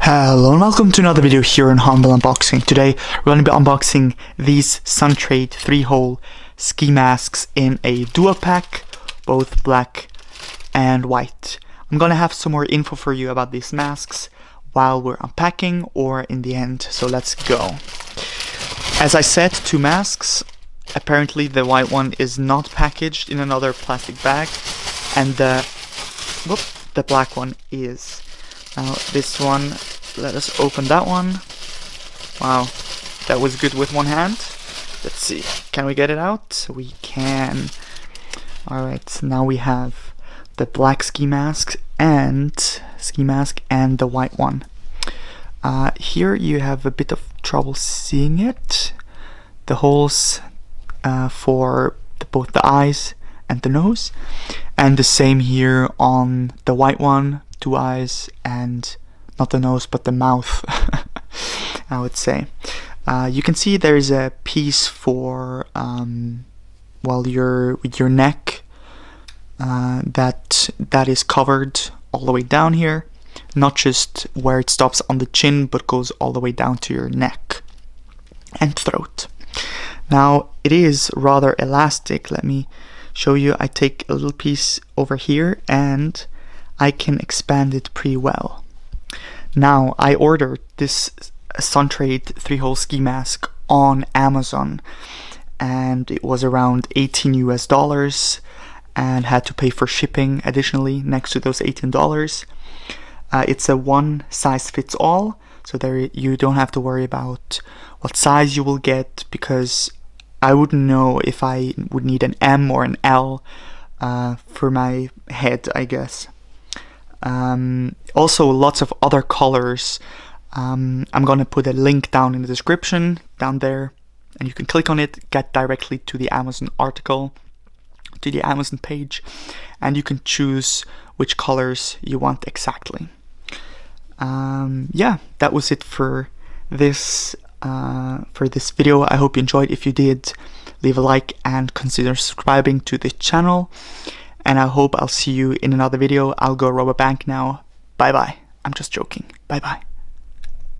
Hello and welcome to another video here on Humble Unboxing. Today we're going to be unboxing these SUNTRADE 3-hole ski masks in a duo pack, both black and white. I'm going to have some more info for you about these masks while we're unpacking or in the end, so let's go. As I said, two masks. Apparently the white one is not packaged in another plastic bag and the black one is. Now this one, let us open that one. Wow, that was good with one hand. Let's see, can we get it out? We can. Alright, now we have the black ski mask and the white one. Here you have a bit of trouble seeing it. The holes for both the eyes and the nose, and the same here on the white one. Two eyes and not the nose but the mouth. I would say you can see there's a piece for your neck that is covered all the way down here, not just where it stops on the chin but goes all the way down to your neck and throat. Now it is rather elastic. Let me show you. I take a little piece over here and I can expand it pretty well. Now I ordered this SUNTRADE 3-hole ski mask on Amazon and it was around $18 and had to pay for shipping additionally next to those $18. It's a one size fits all, so there you don't have to worry about what size you will get, because I wouldn't know if I would need an M or an L for my head, I guess. Also lots of other colors. I'm gonna put a link down in the description down there and you can click on it, get directly to the Amazon article, to the Amazon page, and you can choose which colors you want exactly. Yeah, that was it for this video. I hope you enjoyed. If you did, leave a like and consider subscribing to this channel. And I hope I'll see you in another video. I'll go rob a bank now. Bye bye. I'm just joking. Bye bye.